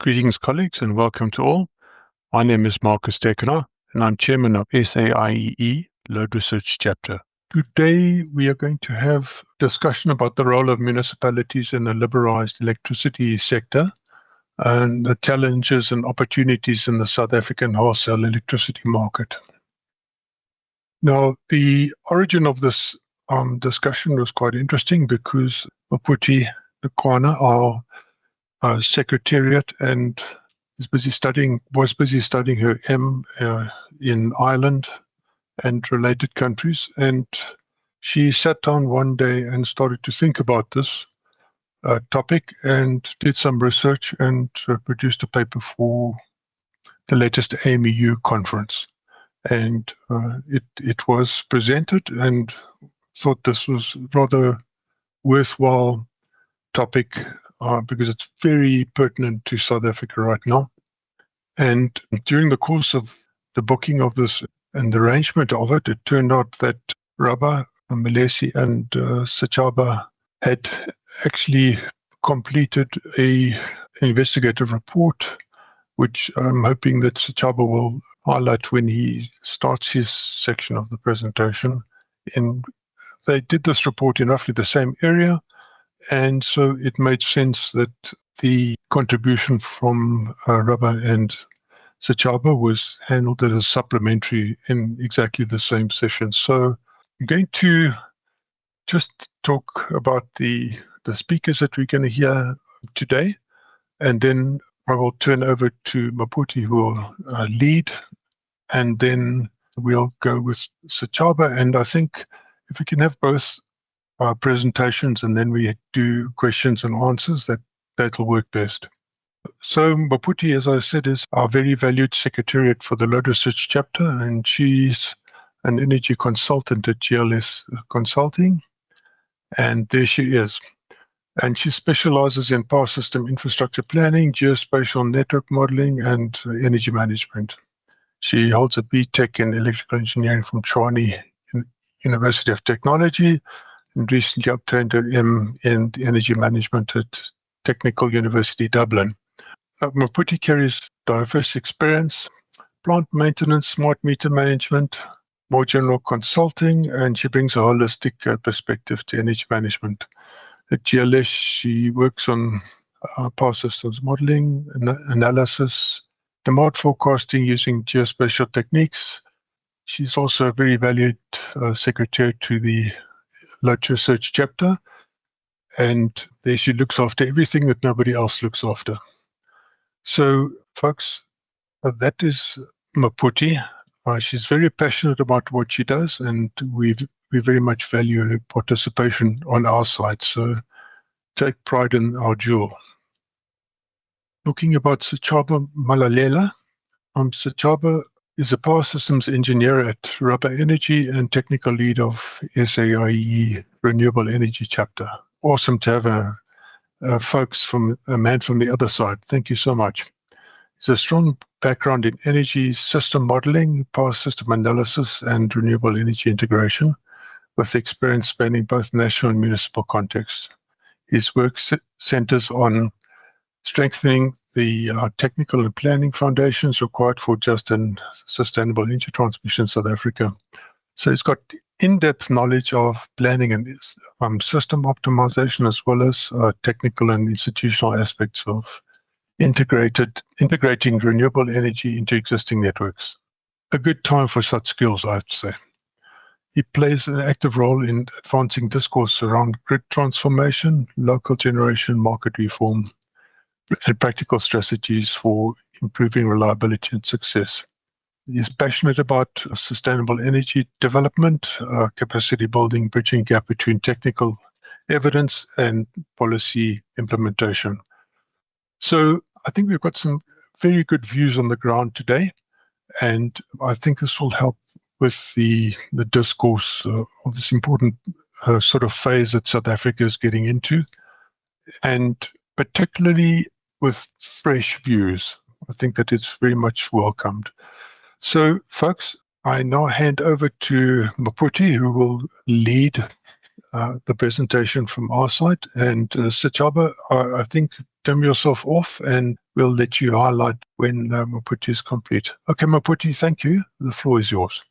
Greetings, colleagues, and welcome to all. My name is Mmaphuthi Nkwana, and I'm chairman of SAIEE Load Research Chapter. Today, we are going to have discussion about the role of municipalities in the liberalised electricity sector and the challenges and opportunities in the South African wholesale electricity market. Now, the origin of this discussion was quite interesting because Mmaphuthi Nkwana, our secretariat, and was busy studying her M in Ireland and related countries, and she sat down one day and started to think about this topic and did some research and produced a paper for the latest AMEU conference, and it was presented, and thought this was rather worthwhile topic because it's very pertinent to South Africa right now. And during the course of the booking of this and the arrangement of it, it turned out that Sechaba Malahlela and Sechaba had actually completed an investigative report, which I'm hoping that Sechaba will highlight when he starts his section of the presentation. And they did this report in roughly the same area, and so it made sense that the contribution from Rabba and Sechaba was handled as supplementary in exactly the same session. So I'm going to just talk about the speakers that we're going to hear today, and then I will turn over to Mmaphuthi, who will lead, and then we'll go with Sechaba. And I think if we can have both presentations and then we do questions and answers, that'll work best. So Mmaphuthi, as I said, is our very valued secretariat for the Load Research Chapter, and she's an energy consultant at GLS Consulting, and there she is. And she specializes in power system infrastructure planning, geospatial network modeling, and energy management. She holds a BTech in electrical engineering from Tshwane University of Technology, and recently obtained an M in energy management at Technical University Dublin. Mmaphuthi carries diverse experience, plant maintenance, smart meter management, more general consulting, and she brings a holistic perspective to energy management. At GLS, she works on power systems modeling, analysis, demand forecasting using geospatial techniques. She's also a very valued secretary to the Load Research Chapter, and there she looks after everything that nobody else looks after. So, folks, that is Mmaphuthi. She's very passionate about what she does, and we very much value her participation on our side. So, take pride in our jewel. Talking about Sechaba Malahlela, Sechaba is a power systems engineer at Rabba Energy and technical lead of SAIEE Renewable Energy Chapter. Awesome to have folks from a man from the other side. Thank you so much. He's a strong background in energy system modeling, power system analysis, and renewable energy integration, with experience spanning both national and municipal contexts. His work centers on strengthening the technical and planning foundations required for just and sustainable energy transmission in South Africa. So he's got in-depth knowledge of planning and system optimization, as well as technical and institutional aspects of integrating renewable energy into existing networks. A good time for such skills, I have to say. He plays an active role in advancing discourse around grid transformation, local generation, market reform, and practical strategies for improving reliability and success. He is passionate about sustainable energy development, capacity building, bridging gap between technical evidence and policy implementation. So I think we've got some very good views on the ground today, and I think this will help with the discourse of this important sort of phase that South Africa is getting into, and particularly with fresh views. I think that it's very much welcomed. So, folks, I now hand over to Mmaphuthi, who will lead the presentation from our side. And Sechaba, I think dim yourself off and we'll let you highlight when Mmaphuthi is complete. Okay, Mmaphuthi, thank you. The floor is yours.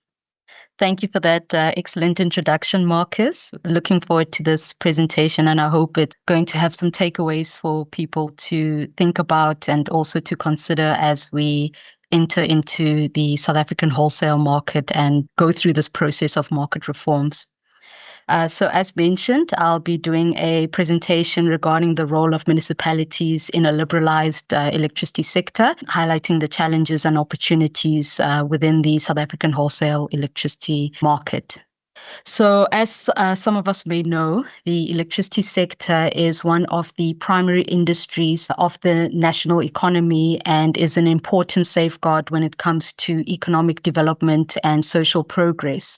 Thank you for that excellent introduction, Marcus. Looking forward to this presentation, and I hope it's going to have some takeaways for people to think about and also to consider as we enter into the South African wholesale market and go through this process of market reforms. So as mentioned, I'll be doing a presentation regarding the role of municipalities in a liberalised electricity sector, highlighting the challenges and opportunities within the South African wholesale electricity market. So as some of us may know, the electricity sector is one of the primary industries of the national economy and is an important safeguard when it comes to economic development and social progress.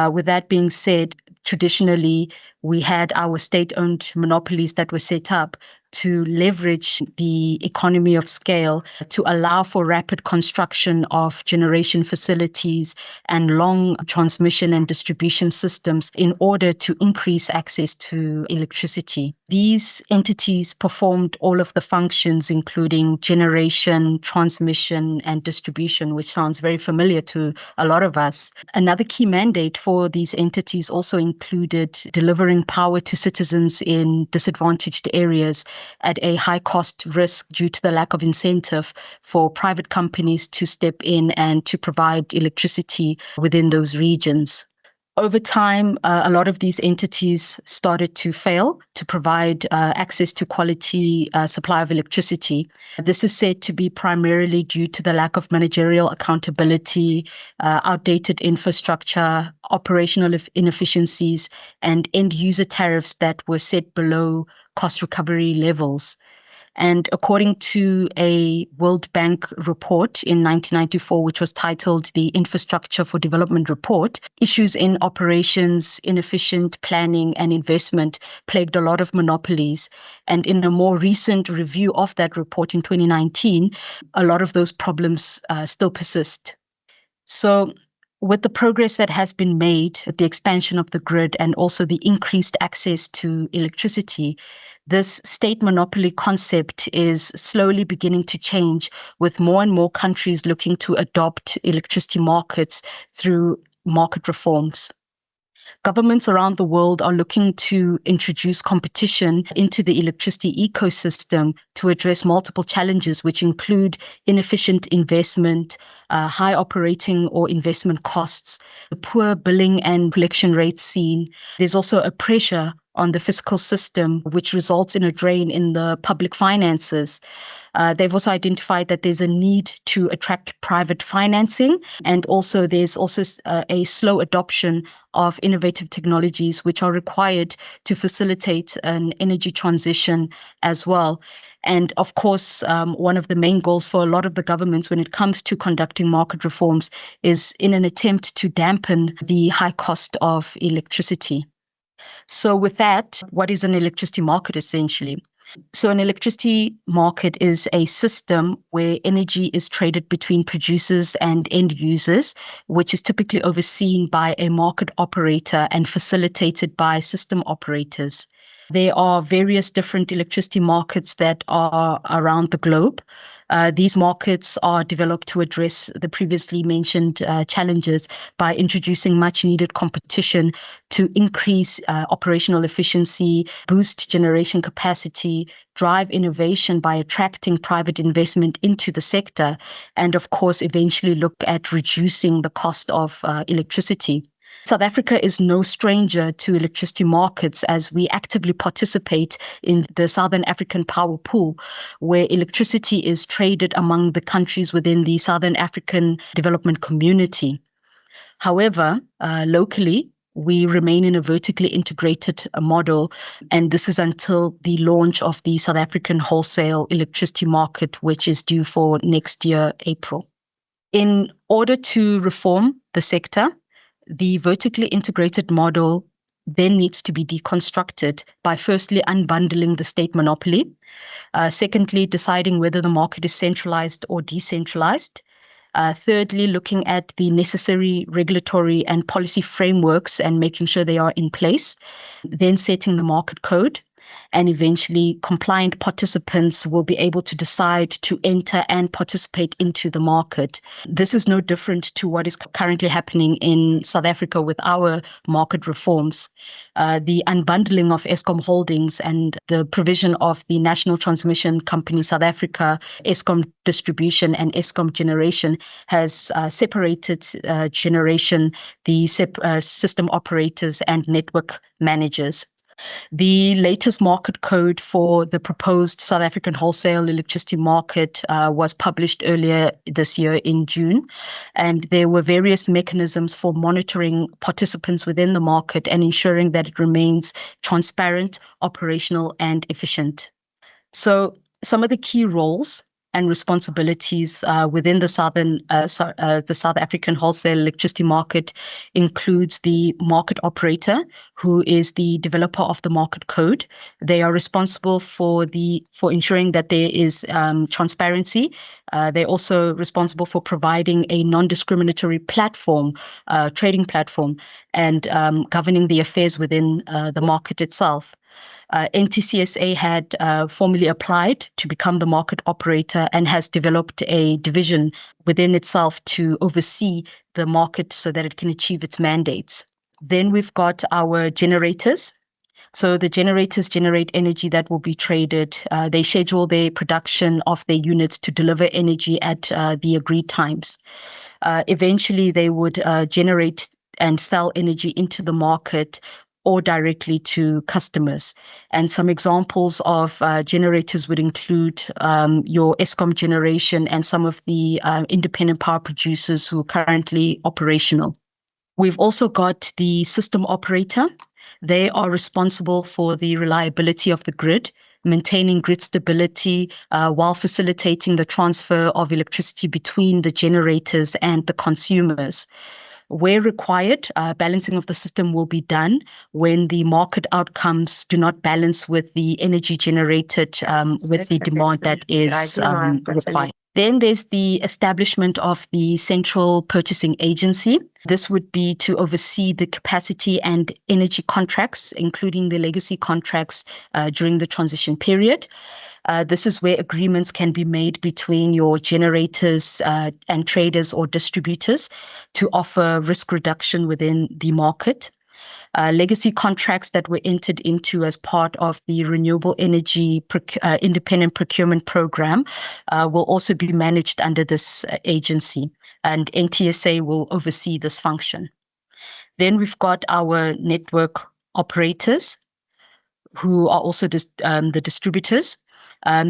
With that being said, traditionally, we had our state-owned monopolies that were set up to leverage the economy of scale to allow for rapid construction of generation facilities and long transmission and distribution systems in order to increase access to electricity. These entities performed all of the functions, including generation, transmission, and distribution, which sounds very familiar to a lot of us. Another key mandate for these entities also included delivering power to citizens in disadvantaged areas at a high cost risk due to the lack of incentive for private companies to step in and to provide electricity within those regions. Over time, a lot of these entities started to fail to provide access to quality supply of electricity. This is said to be primarily due to the lack of managerial accountability, outdated infrastructure, operational inefficiencies, and end user tariffs that were set below cost recovery levels. And according to a World Bank report in 1994, which was titled the Infrastructure for Development Report, issues in operations, inefficient planning, and investment plagued a lot of monopolies. And in a more recent review of that report in 2019, a lot of those problems still persist. So with the progress that has been made, the expansion of the grid and also the increased access to electricity, this state monopoly concept is slowly beginning to change, with more and more countries looking to adopt electricity markets through market reforms. Governments around the world are looking to introduce competition into the electricity ecosystem to address multiple challenges, which include inefficient investment, high operating or investment costs, the poor billing and collection rates seen. There's also a pressure on the fiscal system, which results in a drain in the public finances. They've also identified that there's a need to attract private financing, and also there's also a slow adoption of innovative technologies which are required to facilitate an energy transition as well. And of course, one of the main goals for a lot of the governments when it comes to conducting market reforms is in an attempt to dampen the high cost of electricity. So with that, what is an electricity market essentially? So an electricity market is a system where energy is traded between producers and end users, which is typically overseen by a market operator and facilitated by system operators. There are various different electricity markets that are around the globe. These markets are developed to address the previously mentioned challenges by introducing much needed competition to increase operational efficiency, boost generation capacity, drive innovation by attracting private investment into the sector, and of course, eventually look at reducing the cost of electricity. South Africa is no stranger to electricity markets, as we actively participate in the Southern African Power Pool, where electricity is traded among the countries within the Southern African Development Community. However, locally, we remain in a vertically integrated model, and this is until the launch of the South African wholesale electricity market, which is due for next year, April. In order to reform the sector, the vertically integrated model then needs to be deconstructed by firstly unbundling the state monopoly, secondly deciding whether the market is centralized or decentralized, Thirdly, looking at the necessary regulatory and policy frameworks and making sure they are in place. Then setting the market code. And eventually, compliant participants will be able to decide to enter and participate into the market. This is no different to what is currently happening in South Africa with our market reforms. The unbundling of Eskom Holdings and the provision of the National Transmission Company South Africa, Eskom Distribution and Eskom Generation has separated generation, the system operators and network managers. The latest market code for the proposed South African wholesale electricity market was published earlier this year in June, and there were various mechanisms for monitoring participants within the market and ensuring that it remains transparent, operational, and efficient. So some of the key roles and responsibilities within the South African wholesale electricity market includes the market operator, who is the developer of the market code. They are responsible for ensuring that there is transparency. They're also responsible for providing a non-discriminatory platform, trading platform, and governing the affairs within the market itself. NTCSA had formally applied to become the market operator and has developed a division within itself to oversee the market so that it can achieve its mandates. Then we've got our generators. So the generators generate energy that will be traded. They schedule their production of their units to deliver energy at the agreed times. Eventually, they would generate and sell energy into the market or directly to customers. And some examples of generators would include your Eskom generation and some of the independent power producers who are currently operational. We've also got the system operator. They are responsible for the reliability of the grid, maintaining grid stability while facilitating the transfer of electricity between the generators and the consumers. Where required, balancing of the system will be done when the market outcomes do not balance with the energy generated with the demand that is required. Then there's the establishment of the Central Purchasing Agency. This would be to oversee the capacity and energy contracts, including the legacy contracts during the transition period. This is where agreements can be made between your generators and traders or distributors to offer risk reduction within the market. Legacy contracts that were entered into as part of the Renewable Energy Independent Procurement Program will also be managed under this agency, and NTSA will oversee this function. Then we've got our network operators, who are also the distributors.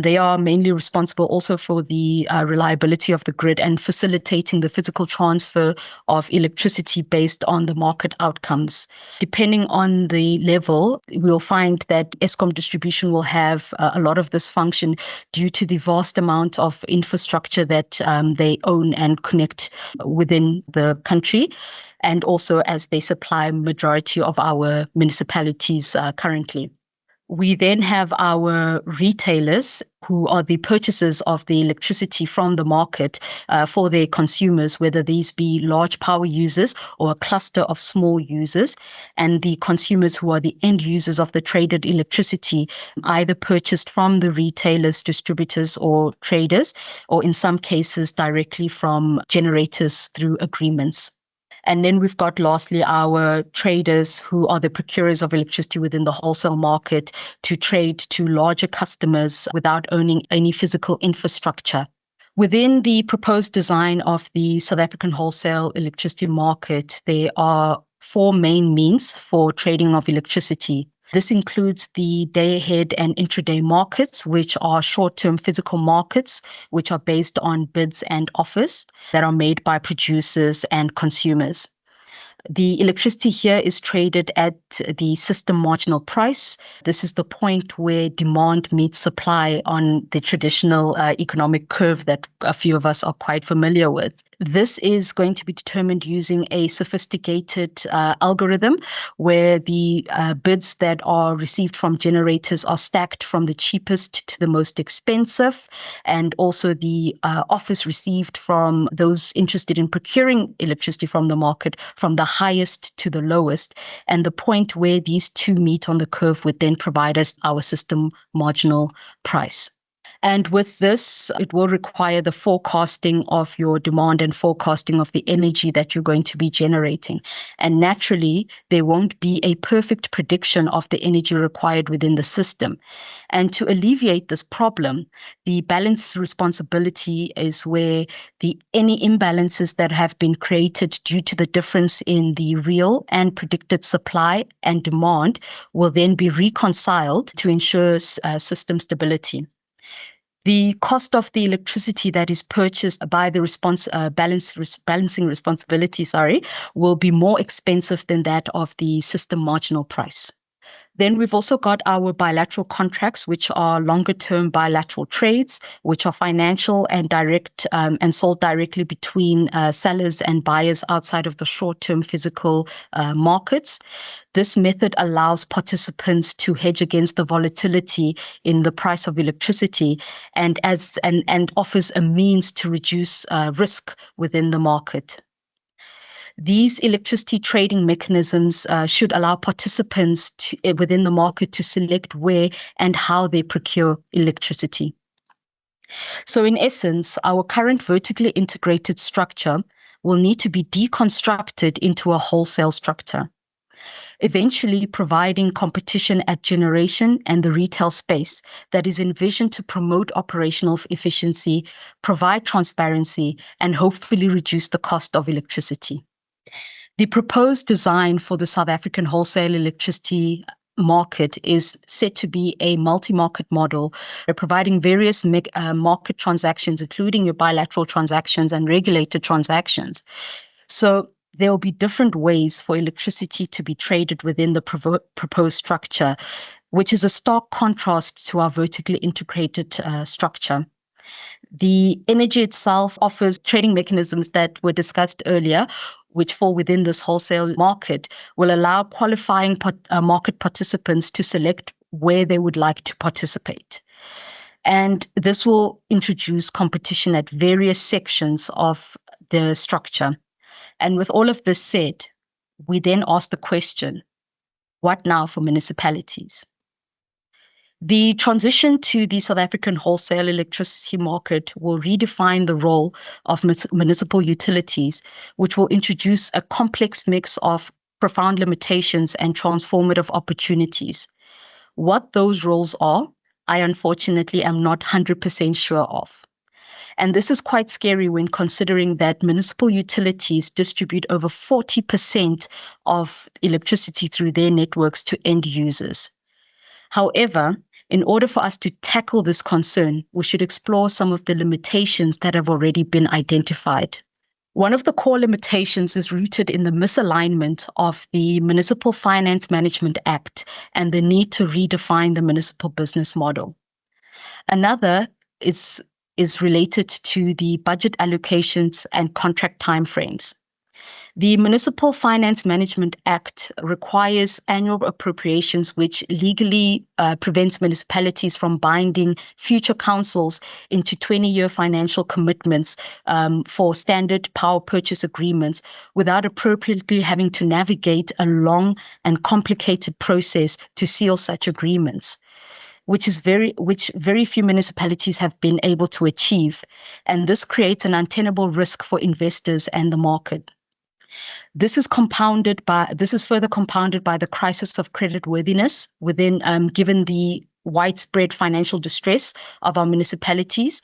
They are mainly responsible also for the reliability of the grid and facilitating the physical transfer of electricity based on the market outcomes. Depending on the level, we'll find that Eskom distribution will have a lot of this function due to the vast amount of infrastructure that they own and connect within the country, and also as they supply majority of our municipalities currently. We then have our retailers, who are the purchasers of the electricity from the market for their consumers, whether these be large power users or a cluster of small users, and the consumers who are the end users of the traded electricity, either purchased from the retailers, distributors, or traders, or in some cases directly from generators through agreements. And then we've got lastly our traders, who are the procurers of electricity within the wholesale market to trade to larger customers without owning any physical infrastructure. Within the proposed design of the South African wholesale electricity market, there are four main means for trading of electricity. This includes the day-ahead and intraday markets, which are short-term physical markets, which are based on bids and offers that are made by producers and consumers. The electricity here is traded at the system marginal price. This is the point where demand meets supply on the traditional economic curve that a few of us are quite familiar with. This is going to be determined using a sophisticated algorithm where the bids that are received from generators are stacked from the cheapest to the most expensive, and also the offers received from those interested in procuring electricity from the market from the highest to the lowest. And the point where these two meet on the curve would then provide us our system marginal price. And with this, it will require the forecasting of your demand and forecasting of the energy that you're going to be generating. And naturally, there won't be a perfect prediction of the energy required within the system. And to alleviate this problem, the balance responsibility is where any imbalances that have been created due to the difference in the real and predicted supply and demand will then be reconciled to ensure system stability. The cost of the electricity that is purchased by the balancing responsibility, will be more expensive than that of the system marginal price. Then we've also got our bilateral contracts, which are longer-term bilateral trades, which are financial and direct and sold directly between sellers and buyers outside of the short-term physical markets. This method allows participants to hedge against the volatility in the price of electricity and offers a means to reduce risk within the market. These electricity trading mechanisms should allow participants within the market to select where and how they procure electricity. So in essence, our current vertically integrated structure will need to be deconstructed into a wholesale structure, eventually providing competition at generation and the retail space that is envisioned to promote operational efficiency, provide transparency, and hopefully reduce the cost of electricity. The proposed design for the South African wholesale electricity market is set to be a multi-market model, providing various market transactions, including your bilateral transactions and regulated transactions. So there will be different ways for electricity to be traded within the proposed structure, which is a stark contrast to our vertically integrated structure. The energy itself offers trading mechanisms that were discussed earlier, which fall within this wholesale market, will allow qualifying market participants to select where they would like to participate. And this will introduce competition at various sections of the structure. And with all of this said, we then ask the question, what now for municipalities? The transition to the South African wholesale electricity market will redefine the role of municipal utilities, which will introduce a complex mix of profound limitations and transformative opportunities. What those roles are, I unfortunately am not 100% sure of. And this is quite scary when considering that municipal utilities distribute over 40% of electricity through their networks to end users. However, in order for us to tackle this concern, we should explore some of the limitations that have already been identified. One of the core limitations is rooted in the misalignment of the Municipal Finance Management Act and the need to redefine the municipal business model. Another is related to the budget allocations and contract timeframes. The Municipal Finance Management Act requires annual appropriations, which legally prevents municipalities from binding future councils into 20-year financial commitments for standard power purchase agreements without appropriately having to navigate a long and complicated process to seal such agreements, which very few municipalities have been able to achieve. And this creates an untenable risk for investors and the market. This is further compounded by the crisis of creditworthiness given the widespread financial distress of our municipalities,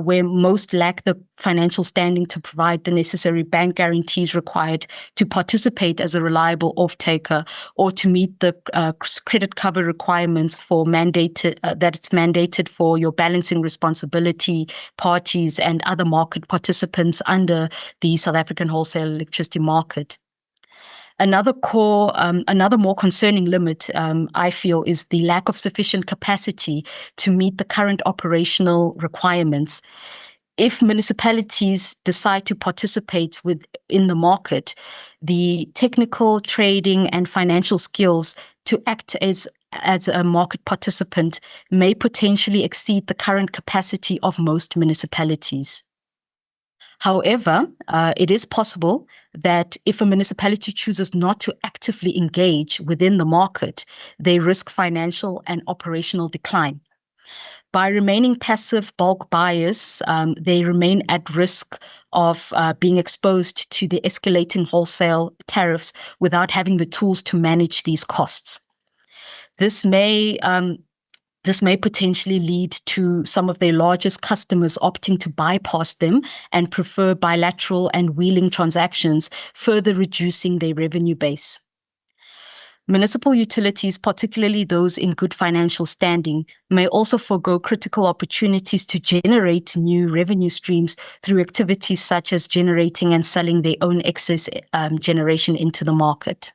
where most lack the financial standing to provide the necessary bank guarantees required to participate as a reliable off-taker or to meet the credit cover requirements that it's mandated for your balancing responsibility parties and other market participants under the South African wholesale electricity market. Another more concerning limit, I feel, is the lack of sufficient capacity to meet the current operational requirements. If municipalities decide to participate within the market, the technical, trading, and financial skills to act as a market participant may potentially exceed the current capacity of most municipalities. However, it is possible that if a municipality chooses not to actively engage within the market, they risk financial and operational decline. By remaining passive bulk buyers, they remain at risk of being exposed to the escalating wholesale tariffs without having the tools to manage these costs. This may potentially lead to some of their largest customers opting to bypass them and prefer bilateral and wheeling transactions, further reducing their revenue base. Municipal utilities, particularly those in good financial standing, may also forego critical opportunities to generate new revenue streams through activities such as generating and selling their own excess generation into the market.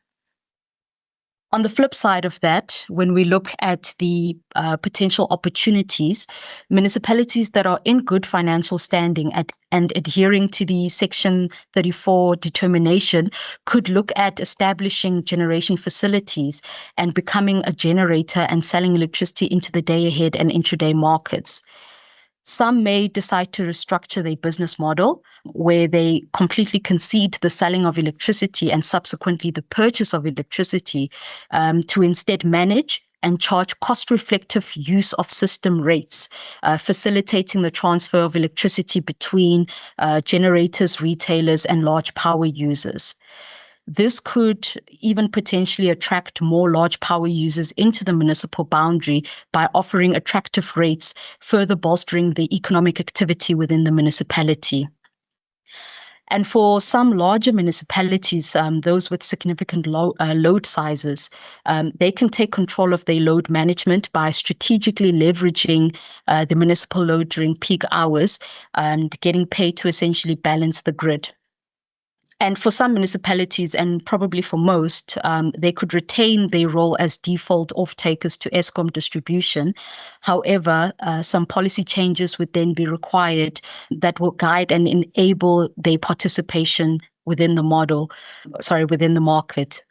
On the flip side of that, when we look at the potential opportunities, municipalities that are in good financial standing and adhering to the Section 34 determination could look at establishing generation facilities and becoming a generator and selling electricity into the day-ahead and intraday markets. Some may decide to restructure their business model where they completely concede the selling of electricity and subsequently the purchase of electricity to instead manage and charge cost-reflective use of system rates, facilitating the transfer of electricity between generators, retailers, and large power users. This could even potentially attract more large power users into the municipal boundary by offering attractive rates, further bolstering the economic activity within the municipality. And for some larger municipalities, those with significant load sizes, they can take control of their load management by strategically leveraging the municipal load during peak hours and getting paid to essentially balance the grid. And for some municipalities, and probably for most, they could retain their role as default off-takers to Eskom distribution. However, some policy changes would then be required that will guide and enable their participation within the market.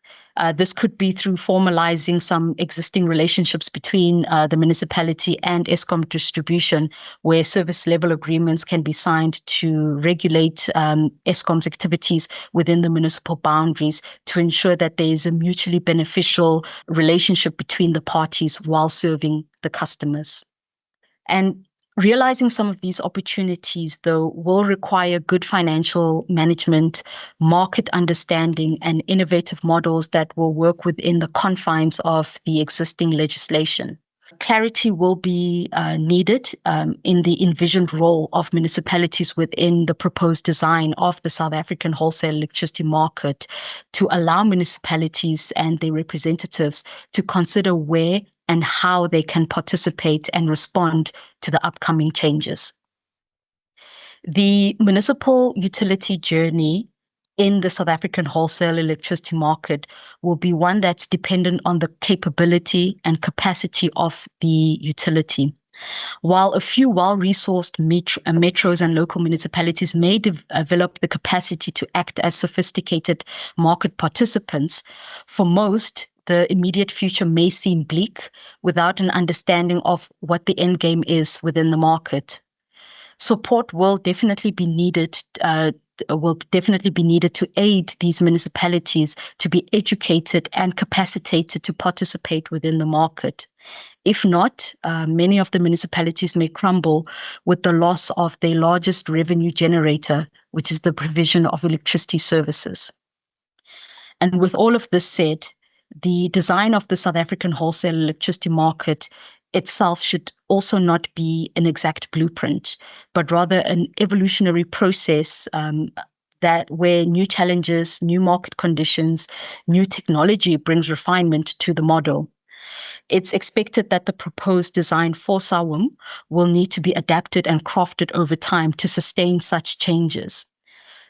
This could be through formalizing some existing relationships between the municipality and Eskom distribution, where service level agreements can be signed to regulate Eskom's activities within the municipal boundaries to ensure that there is a mutually beneficial relationship between the parties while serving the customers. And realizing some of these opportunities, though, will require good financial management, market understanding, and innovative models that will work within the confines of the existing legislation. Clarity will be needed in the envisioned role of municipalities within the proposed design of the South African wholesale electricity market to allow municipalities and their representatives to consider where and how they can participate and respond to the upcoming changes. The municipal utility journey in the South African wholesale electricity market will be one that's dependent on the capability and capacity of the utility. While a few well-resourced metros and local municipalities may develop the capacity to act as sophisticated market participants, for most, the immediate future may seem bleak without an understanding of what the end game is within the market. Support will definitely be needed to aid these municipalities to be educated and capacitated to participate within the market. If not, many of the municipalities may crumble with the loss of their largest revenue generator, which is the provision of electricity services. And with all of this said, the design of the South African wholesale electricity market itself should also not be an exact blueprint, but rather an evolutionary process where new challenges, new market conditions, new technology brings refinement to the model. It's expected that the proposed design for SAWEM will need to be adapted and crafted over time to sustain such changes.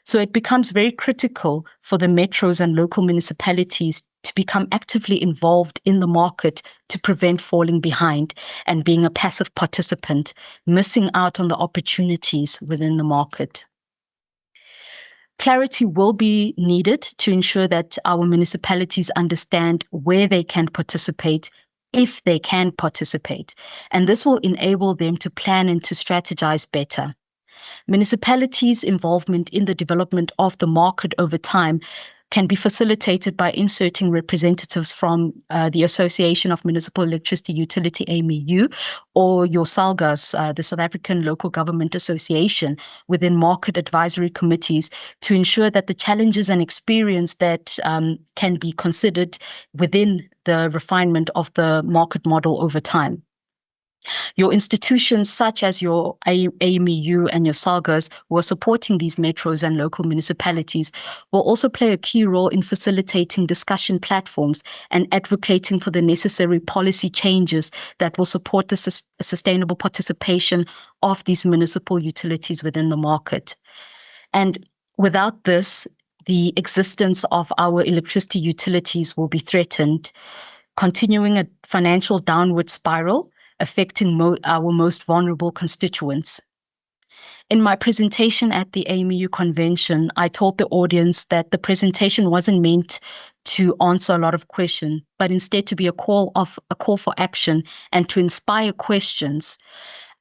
So it becomes very critical for the metros and local municipalities to become actively involved in the market to prevent falling behind and being a passive participant, missing out on the opportunities within the market. Clarity will be needed to ensure that our municipalities understand where they can participate, if they can participate, and this will enable them to plan and to strategize better. Municipalities' involvement in the development of the market over time can be facilitated by inserting representatives from the Association of Municipal Electricity Utility, AMEU, or your SALGAS, the South African Local Government Association, within market advisory committees to ensure that the challenges and experience that can be considered within the refinement of the market model over time. Your institutions, such as your AMEU and your SALGAS, who are supporting these metros and local municipalities, will also play a key role in facilitating discussion platforms and advocating for the necessary policy changes that will support the sustainable participation of these municipal utilities within the market. And without this, the existence of our electricity utilities will be threatened, continuing a financial downward spiral, affecting our most vulnerable constituents. In my presentation at the AMEU convention, I told the audience that the presentation wasn't meant to answer a lot of questions, but instead to be a call for action and to inspire questions.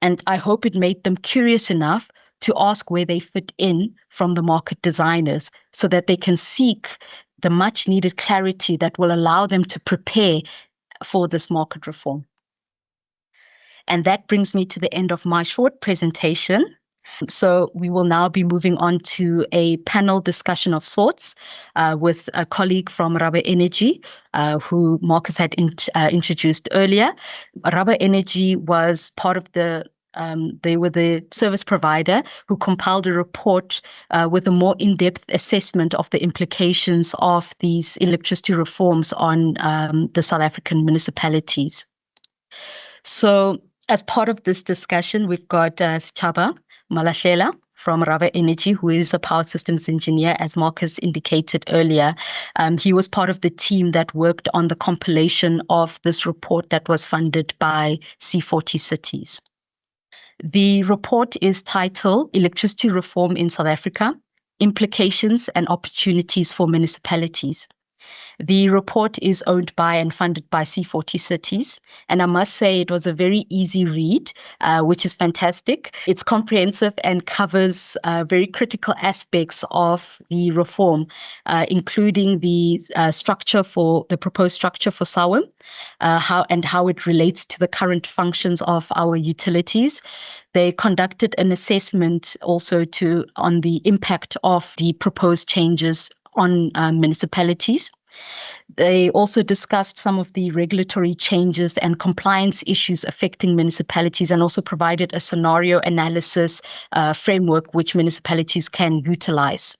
And I hope it made them curious enough to ask where they fit in from the market designers so that they can seek the much needed clarity that will allow them to prepare for this market reform. And that brings me to the end of my short presentation. So we will now be moving on to a panel discussion of sorts with a colleague from Rubber Energy, who Marcus had introduced earlier. Rubber Energy was part of they were the service provider who compiled a report with a more in-depth assessment of the implications of these electricity reforms on the South African municipalities. So as part of this discussion, we've got Sechaba Malahlela from Rubber Energy, who is a power systems engineer, as Marcus indicated earlier. He was part of the team that worked on the compilation of this report that was funded by C40 Cities. The report is titled Electricity Reform in South Africa, Implications and Opportunities for Municipalities. The report is owned by and funded by C40 Cities, and I must say it was a very easy read, which is fantastic. It's comprehensive and covers very critical aspects of the reform, including the proposed structure for SAWEM, how it relates to the current functions of our utilities. They conducted an assessment also on the impact of the proposed changes on municipalities. They also discussed some of the regulatory changes and compliance issues affecting municipalities, and also provided a scenario analysis framework which municipalities can utilize.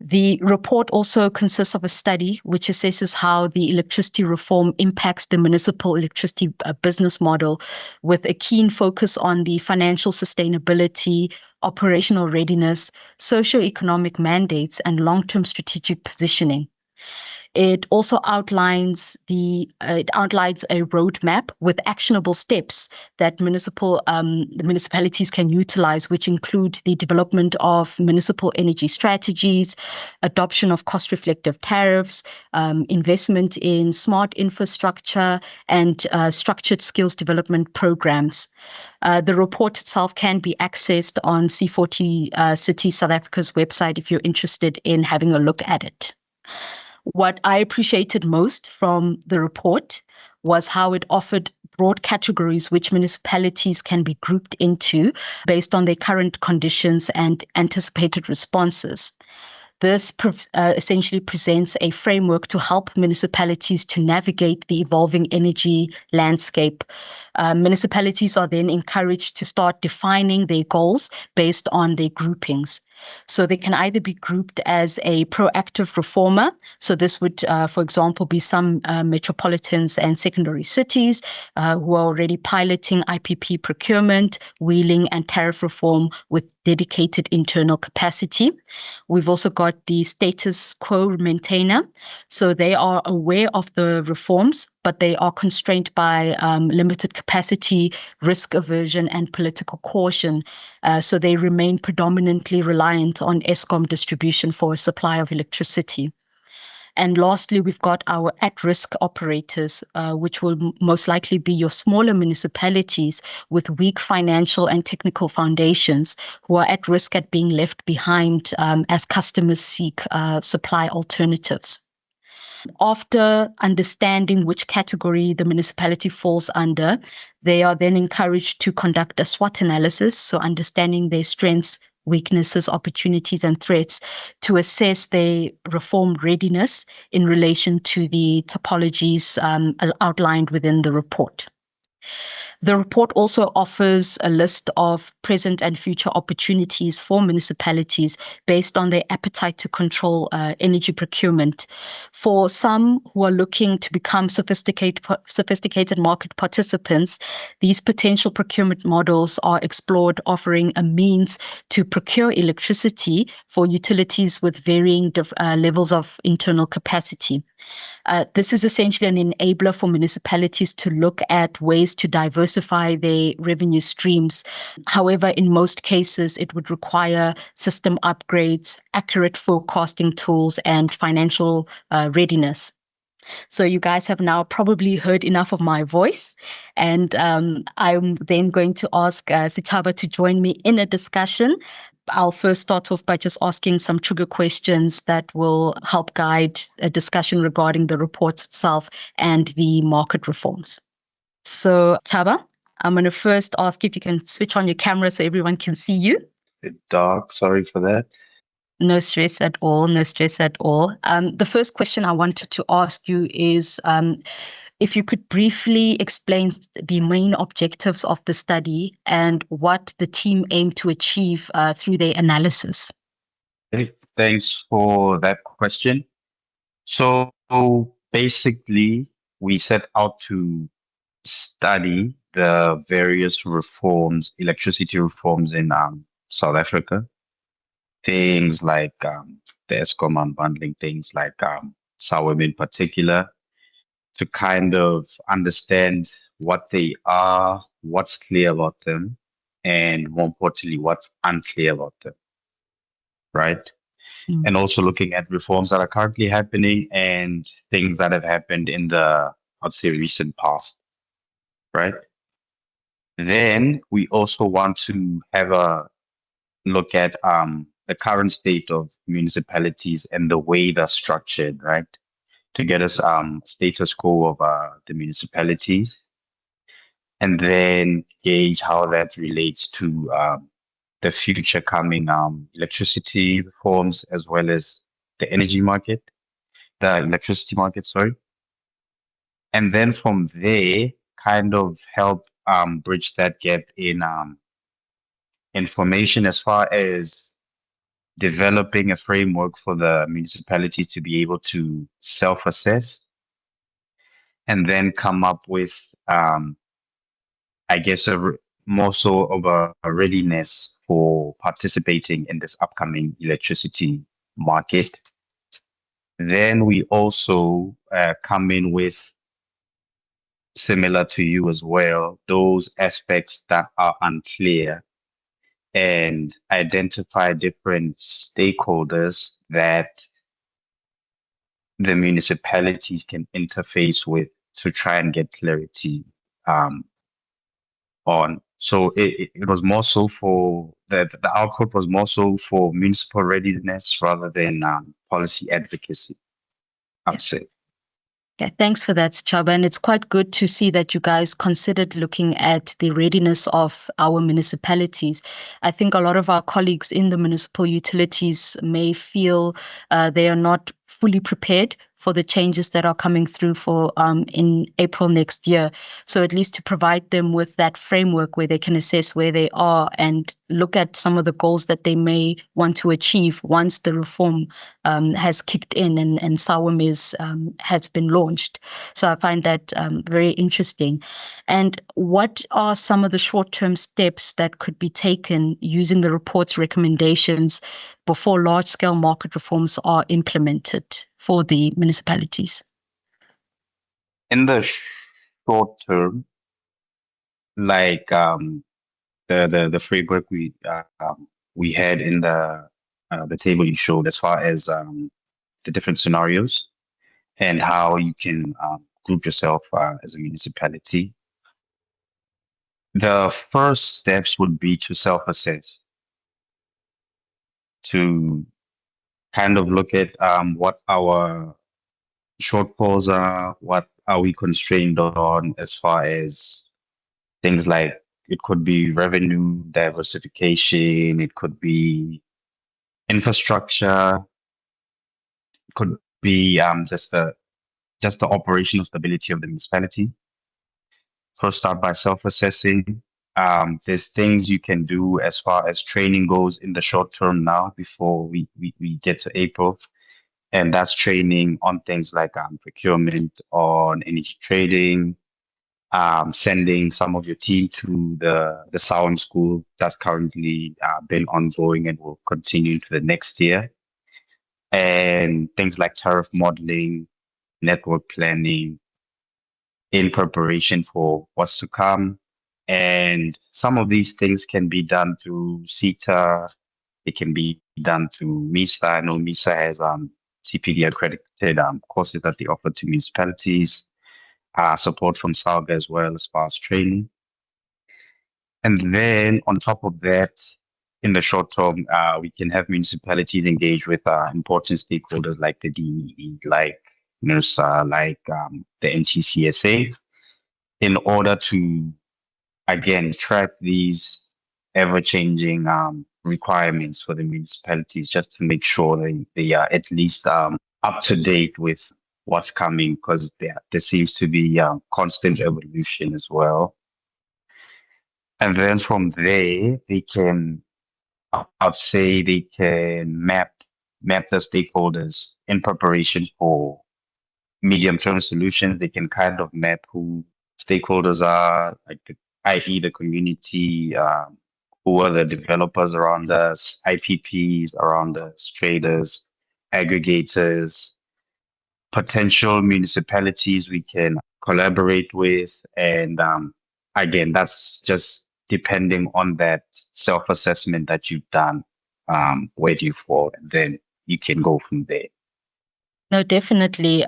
The report also consists of a study which assesses how the electricity reform impacts the municipal electricity business model, with a keen focus on the financial sustainability, operational readiness, socio-economic mandates, and long-term strategic positioning. It also outlines a roadmap with actionable steps that the municipalities can utilize, which include the development of municipal energy strategies, adoption of cost-reflective tariffs, investment in smart infrastructure, and structured skills development programs. The report itself can be accessed on C40 Cities South Africa's website if you're interested in having a look at it. What I appreciated most from the report was how it offered broad categories which municipalities can be grouped into based on their current conditions and anticipated responses. This essentially presents a framework to help municipalities to navigate the evolving energy landscape. Municipalities are then encouraged to start defining their goals based on their groupings. So they can either be grouped as a proactive reformer. So this would, for example, be some metropolitans and secondary cities who are already piloting IPP procurement, wheeling, and tariff reform with dedicated internal capacity. We've also got the status quo maintainer. So they are aware of the reforms, but they are constrained by limited capacity, risk aversion, and political caution. So they remain predominantly reliant on Eskom distribution for a supply of electricity. And lastly, we've got our at-risk operators, which will most likely be your smaller municipalities with weak financial and technical foundations who are at risk at being left behind as customers seek supply alternatives. After understanding which category the municipality falls under, they are then encouraged to conduct a SWOT analysis, so understanding their strengths, weaknesses, opportunities, and threats to assess their reform readiness in relation to the topologies outlined within the report. The report also offers a list of present and future opportunities for municipalities based on their appetite to control energy procurement. For some who are looking to become sophisticated market participants, these potential procurement models are explored, offering a means to procure electricity for utilities with varying levels of internal capacity. This is essentially an enabler for municipalities to look at ways to diversify their revenue streams. However, in most cases, it would require system upgrades, accurate forecasting tools, and financial readiness. So you guys have now probably heard enough of my voice, and I'm then going to ask Sechaba to join me in a discussion. I'll first start off by just asking some trigger questions that will help guide a discussion regarding the report itself and the market reforms. So, Chaba, I'm going to first ask if you can switch on your camera so everyone can see you. Bit dark, sorry for that. No stress at all, no stress at all. The first question I wanted to ask you is if you could briefly explain the main objectives of the study and what the team aimed to achieve through their analysis. Hey, thanks for that question. So basically, we set out to study the various reforms, electricity reforms in South Africa. Things like the Eskom unbundling, things like SAWEM in particular, to kind of understand what they are, what's clear about them, and more importantly, what's unclear about them, right? And also looking at reforms that are currently happening and things that have happened in the, I'd say, recent past, right? Then we also want to have a look at the current state of municipalities and the way they're structured, right? To get us status quo of the municipalities, and then gauge how that relates to the future coming electricity reforms, as well as the energy market, the electricity market, sorry. And then from there, kind of help bridge that gap in information as far as developing a framework for the municipalities to be able to self-assess, and then come up with, I guess, more so of a readiness for participating in this upcoming electricity market. Then we also come in with, similar to you as well, those aspects that are unclear, and identify different stakeholders that the municipalities can interface with to try and get clarity on. So it was more so for the output was more so for municipal readiness rather than policy advocacy, I'd say. Okay, thanks for that, Chaba. And it's quite good to see that you guys considered looking at the readiness of our municipalities. I think a lot of our colleagues in the municipal utilities may feel they are not fully prepared for the changes that are coming through for in April next year. So at least to provide them with that framework where they can assess where they are and look at some of the goals that they may want to achieve once the reform has kicked in and SAWEM has been launched. So I find that very interesting. And what are some of the short-term steps that could be taken using the report's recommendations before large-scale market reforms are implemented for the municipalities? In the short term, like the framework we had in the table you showed, as far as the different scenarios and how you can group yourself as a municipality. The first steps would be to self-assess, to kind of look at what our shortfalls are, what are we constrained on as far as things like it could be revenue diversification, it could be infrastructure, it could be just the operational stability of the municipality. First, start by self-assessing. There's things you can do as far as training goes in the short term now before we get to April. And that's training on things like procurement, on energy trading, sending some of your team to the SAWEM School that's currently been ongoing and will continue to the next year. And things like tariff modeling, network planning, in preparation for what's to come. And some of these things can be done through CETA. It can be done through MISA. I know MISA has CPD accredited courses that they offer to municipalities, support from SAWG as well as far as training. And then on top of that, in the short term, we can have municipalities engage with important stakeholders like the DEE, like NERSA, like the NTCSA, in order to, again, track these ever-changing requirements for the municipalities, just to make sure they are at least up to date with what's coming, because there seems to be constant evolution as well. And then from there, they can, I'd say they can map the stakeholders in preparation for medium-term solutions. They can kind of map who stakeholders are, like i.e. the community, who are the developers around us, IPPs around us, traders, aggregators, potential municipalities we can collaborate with. And again, that's just depending on that self-assessment that you've done, where do you fall, and then you can go from there. No, definitely.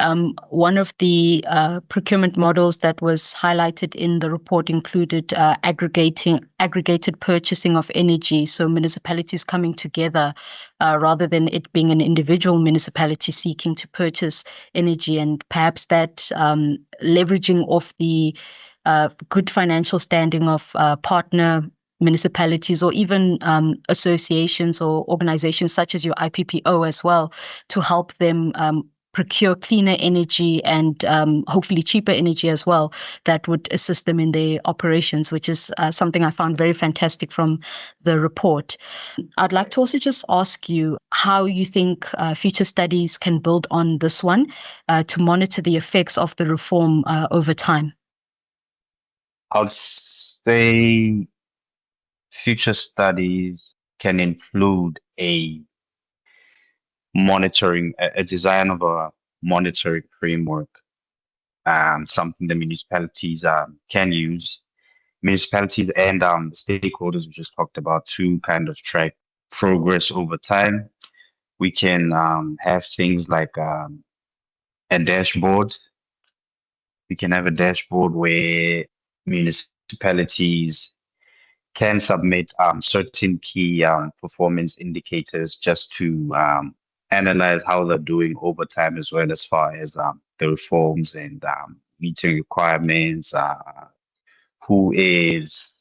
One of the procurement models that was highlighted in the report included aggregated purchasing of energy. So municipalities coming together rather than it being an individual municipality seeking to purchase energy, and perhaps that leveraging off the good financial standing of partner municipalities, or even associations or organizations such as your IPPO as well, to help them procure cleaner energy and hopefully cheaper energy as well, that would assist them in their operations, which is something I found very fantastic from the report. I'd like to also just ask you how you think future studies can build on this one to monitor the effects of the reform over time. I'll say future studies can include a design of a monitoring framework, something the municipalities can use. Municipalities and the stakeholders we just talked about to kind of track progress over time. We can have things like a dashboard. We can have a dashboard where municipalities can submit certain key performance indicators just to analyze how they're doing over time, as well as far as the reforms and meeting requirements, who is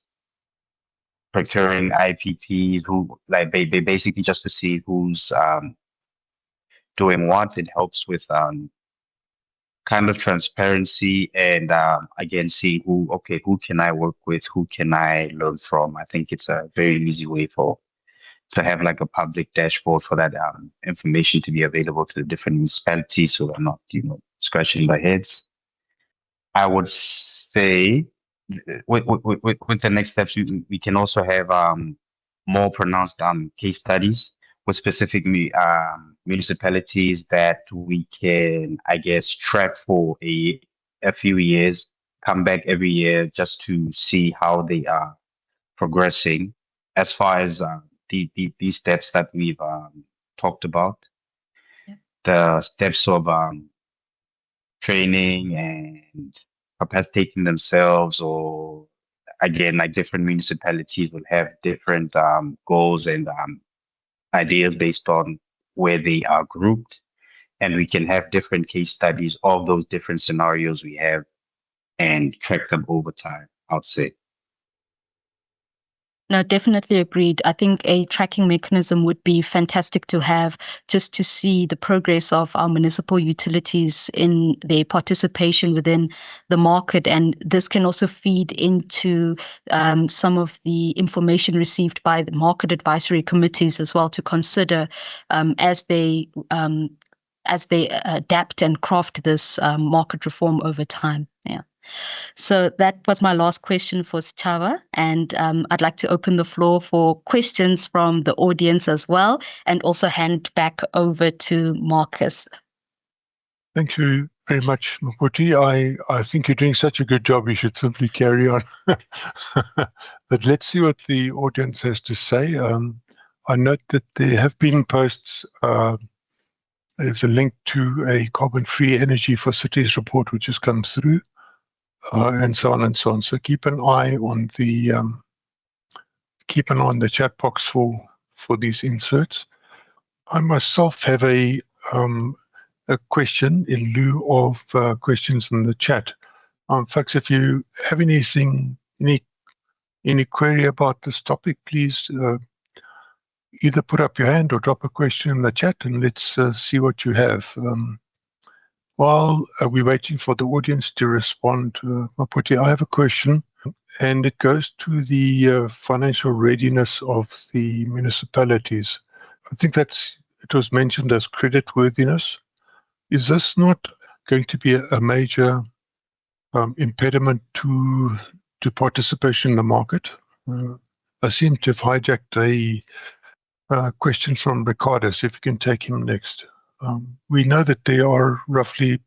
procuring IPPs, who like they basically just to see who's doing what. It helps with kind of transparency and again seeing who can I work with, who can I learn from. I think it's a very easy way to have like a public dashboard for that information to be available to the different municipalities so they're not, scratching their heads. I would say with the next steps, we can also have more pronounced case studies with specific municipalities that we can, I guess, track for a few years, come back every year just to see how they are progressing as far as these steps that we've talked about. Yeah. The steps of training and capacitating themselves, or again, like different municipalities will have different goals and ideas based on where they are grouped. And we can have different case studies of those different scenarios we have and track them over time, I'd say. No, definitely agreed. I think a tracking mechanism would be fantastic to have, just to see the progress of our municipal utilities in their participation within the market. And this can also feed into some of the information received by the market advisory committees as well, to consider as they adapt and craft this market reform over time. Yeah. So that was my last question for Sechaba, and I'd like to open the floor for questions from the audience as well, and also hand back over to Marcus. Thank you very much, Mmaphuthi. I think you're doing such a good job, you should simply carry on. But let's see what the audience has to say. I note that there have been posts. There's a link to a carbon-free energy for cities report which has come through. And so on and so on. So keep an eye on the chat box for these inserts. I myself have a question in lieu of questions in the chat. Folks, if you have any query about this topic, please either put up your hand or drop a question in the chat, and let's see what you have. While we're waiting for the audience to respond, Mmaphuthi, I have a question, and it goes to the financial readiness of the municipalities. I think it was mentioned as creditworthiness. Is this not going to be a major impediment to participation in the market? I seem to have hijacked a question from Ricardo, so if you can take him next. We know that there are roughly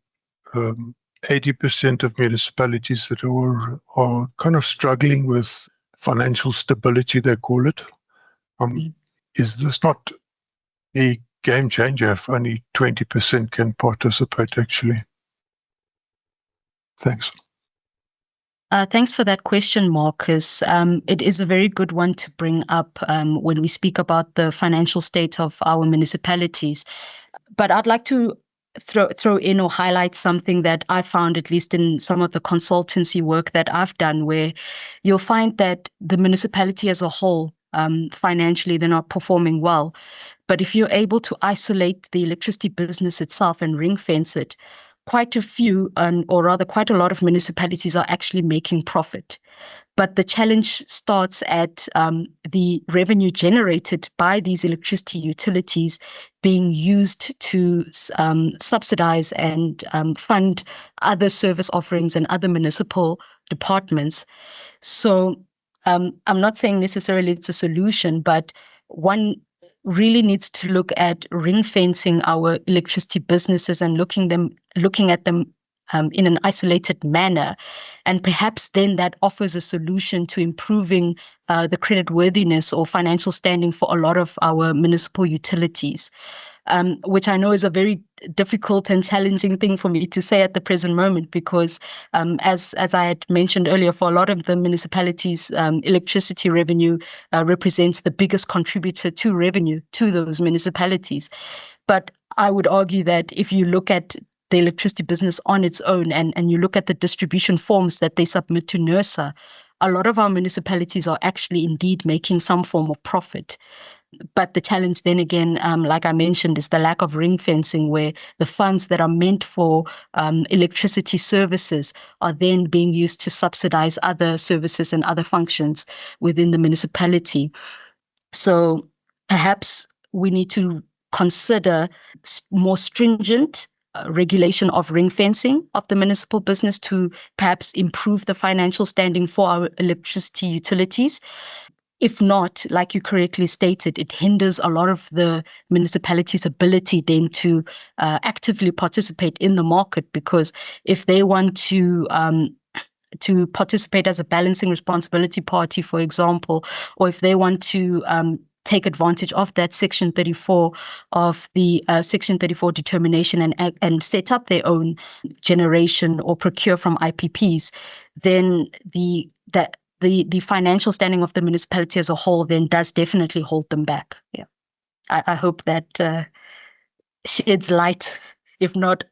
80% of municipalities that are kind of struggling with financial stability, they call it. Is this not a game changer if only 20% can participate, actually? Thanks. Thanks for that question, Marcus. It is a very good one to bring up when we speak about the financial state of our municipalities. But I'd like to throw in or highlight something that I found, at least in some of the consultancy work that I've done, where you'll find that the municipality as a whole, financially, they're not performing well. But if you're able to isolate the electricity business itself and ring fence it, quite a few, or rather quite a lot of municipalities are actually making profit. But the challenge starts at the revenue generated by these electricity utilities being used to subsidize and fund other service offerings and other municipal departments. So I'm not saying necessarily it's a solution, but one really needs to look at ring fencing our electricity businesses and looking at them in an isolated manner, and perhaps then that offers a solution to improving the creditworthiness or financial standing for a lot of our municipal utilities, which I know is a very difficult and challenging thing for me to say at the present moment, because as I had mentioned earlier, for a lot of the municipalities, electricity revenue represents the biggest contributor to revenue to those municipalities. But I would argue that if you look at the electricity business on its own and you look at the distribution forms that they submit to NERSA, a lot of our municipalities are actually indeed making some form of profit. But the challenge then again, like I mentioned, is the lack of ring fencing, where the funds that are meant for electricity services are then being used to subsidize other services and other functions within the municipality. So perhaps we need to consider more stringent regulation of ring fencing of the municipal business to perhaps improve the financial standing for our electricity utilities. If not, like you correctly stated, it hinders a lot of the municipalities' ability then to actively participate in the market, because if they want to participate as a balancing responsibility party, for example, or if they want to take advantage of that Section 34 of the Section 34 determination and set up their own generation or procure from IPPs, then the financial standing of the municipality as a whole then does definitely hold them back. Yeah, I hope that sheds light, if not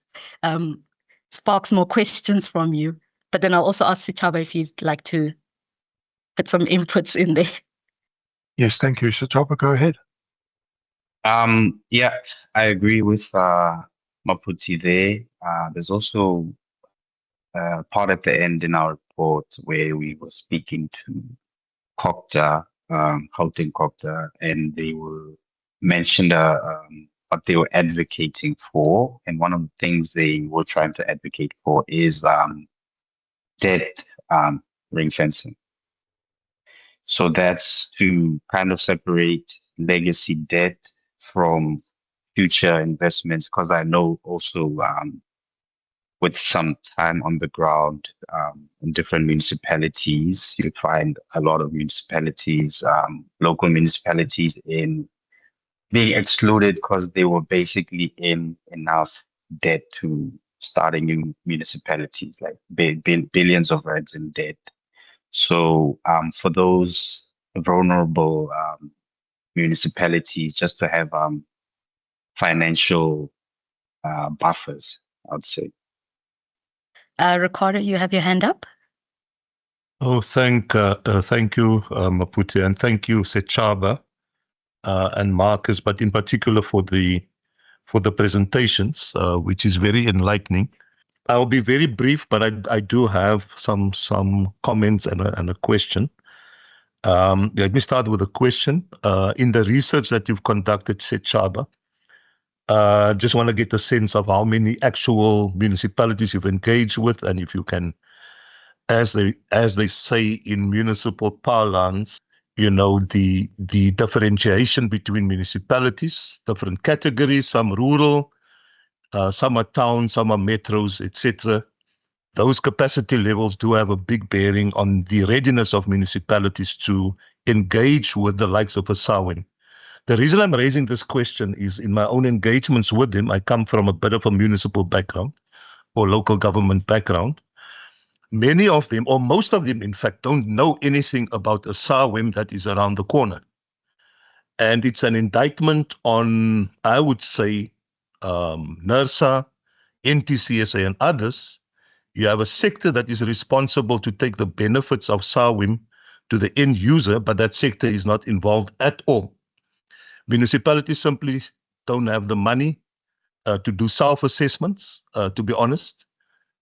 sparks more questions from you. But then I'll also ask Sechaba if you'd like to put some inputs in there. Yes, thank you. Sechaba, go ahead. Yeah, I agree with Mmaphuthi there. There's also part at the end in our report where we were speaking to COGTA, Gauteng COGTA, and they were mentioned what they were advocating for. And one of the things they were trying to advocate for is debt ring fencing. So that's to kind of separate legacy debt from future investments, because I know also with some time on the ground in different municipalities, you find a lot of municipalities, local municipalities in being excluded because they were basically in enough debt to starting new municipalities, like billions of rands in debt. So for those vulnerable municipalities, just to have financial buffers, I'd say. Ricardo, you have your hand up. Oh, thank you, Mmaphuthi, and thank you, Sechaba and Marcus, but in particular for the presentations, which is very enlightening. I'll be very brief, but I do have some comments and a question. Let me start with a question. In the research that you've conducted, Sechaba, just want to get a sense of how many actual municipalities you've engaged with, and if you can, as they say in municipal parlance, the differentiation between municipalities, different categories, some rural, some are towns, some are metros, etc. Those capacity levels do have a big bearing on the readiness of municipalities to engage with the likes of a SAWEM. The reason I'm raising this question is in my own engagements with them, I come from a bit of a municipal background or local government background. Many of them, or most of them, in fact, don't know anything about a SAWEM that is around the corner. And it's an indictment on, I would say, NERSA, NTCSA, and others. You have a sector that is responsible to take the benefits of SAWEM to the end user, but that sector is not involved at all. Municipalities simply don't have the money to do self-assessments, to be honest.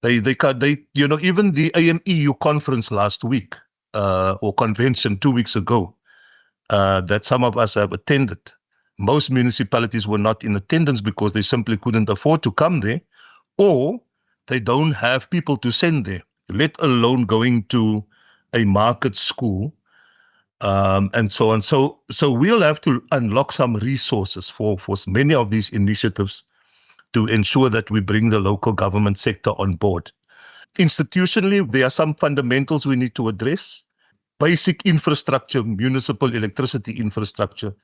They even the AMEU conference last week, or convention 2 weeks ago, that some of us have attended. Most municipalities were not in attendance because they simply couldn't afford to come there, or they don't have people to send there, let alone going to a market school, and so on. So we'll have to unlock some resources for many of these initiatives to ensure that we bring the local government sector on board. Institutionally, there are some fundamentals we need to address. Basic infrastructure, municipal electricity infrastructure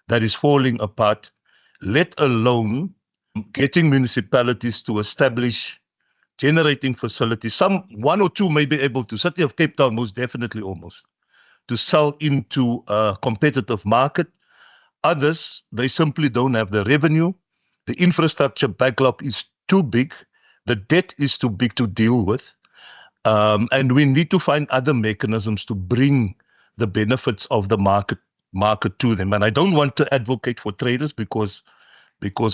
that is falling apart, let alone getting municipalities to establish generating facilities. One or two may be able to. City of Cape Town, most definitely, almost, to sell into a competitive market. Others, they simply don't have the revenue. The infrastructure backlog is too big. The debt is too big to deal with. And we need to find other mechanisms to bring the benefits of the market market to them. And I don't want to advocate for traders because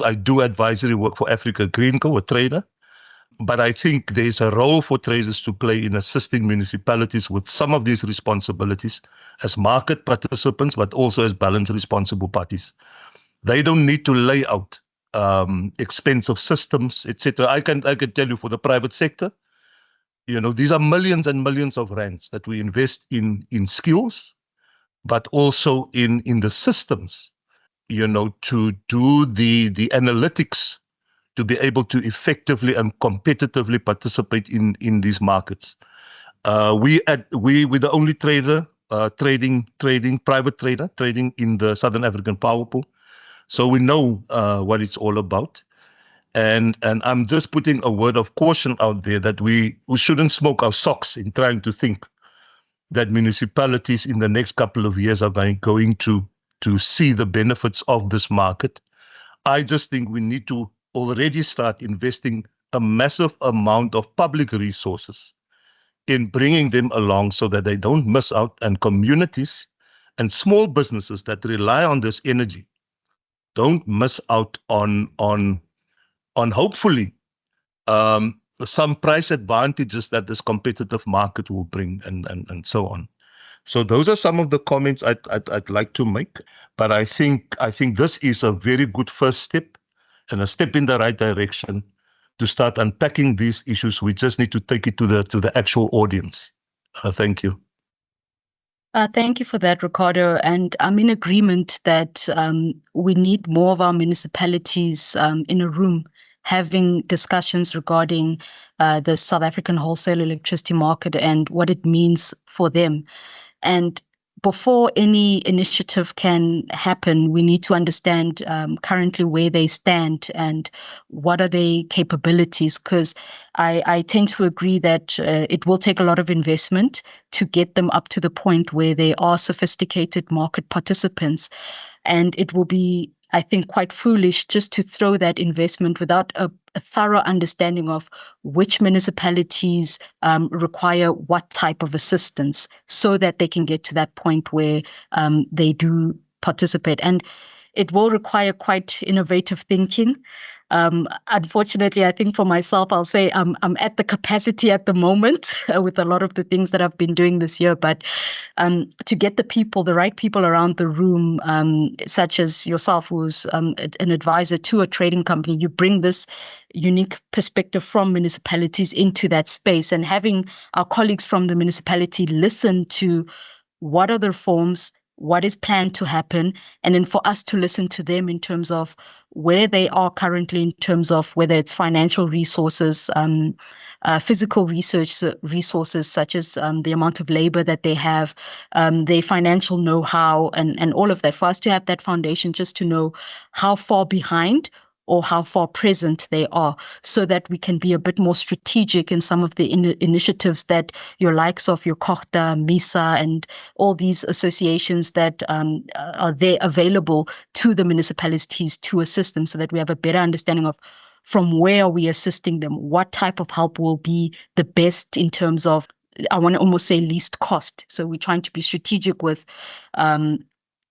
I do advisory work for Africa Green Co, a trader. But I think there's a role for traders to play in assisting municipalities with some of these responsibilities as market participants, but also as balanced responsible parties. They don't need to lay out expensive systems, etc. I can tell you for the private sector, these are millions and millions of rands that we invest in skills, but also in the systems, to do the analytics, to be able to effectively and competitively participate in these markets. We're the only trader, private trader, trading in the Southern African Power Pool. So we know what it's all about. And I'm just putting a word of caution out there that we shouldn't smoke our socks in trying to think that municipalities in the next couple of years are going to see the benefits of this market. I just think we need to already start investing a massive amount of public resources in bringing them along so that they don't miss out, and communities and small businesses that rely on this energy don't miss out on hopefully some price advantages that this competitive market will bring, and so on. So those are some of the comments I'd like to make. But I think this is a very good first step and a step in the right direction to start unpacking these issues. We just need to take it to the actual audience. Thank you. Thank you for that, Ricardo. And I'm in agreement that we need more of our municipalities in a room having discussions regarding the South African wholesale electricity market and what it means for them. And before any initiative can happen, we need to understand currently where they stand and what are their capabilities, because I tend to agree that it will take a lot of investment to get them up to the point where they are sophisticated market participants. And it will be, I think, quite foolish just to throw that investment without a thorough understanding of which municipalities require what type of assistance so that they can get to that point where they do participate. And it will require quite innovative thinking. Unfortunately, I think for myself, I'll say I'm at the capacity at the moment with a lot of the things that I've been doing this year. But to get the right people around the room, such as yourself, who's an advisor to a trading company, you bring this unique perspective from municipalities into that space, and having our colleagues from the municipality listen to what are the reforms, what is planned to happen, and then for us to listen to them in terms of where they are currently in terms of whether it's financial resources, physical resources such as the amount of labor that they have, their financial know-how, and all of that, for us to have that foundation just to know how far behind or how far present they are, so that we can be a bit more strategic in some of the initiatives that your likes of your Kohta, MISA, and all these associations that are there available to the municipalities to assist them, so that we have a better understanding of from where are we assisting them, what type of help will be the best in terms of, I want to almost say, least cost. So we're trying to be strategic with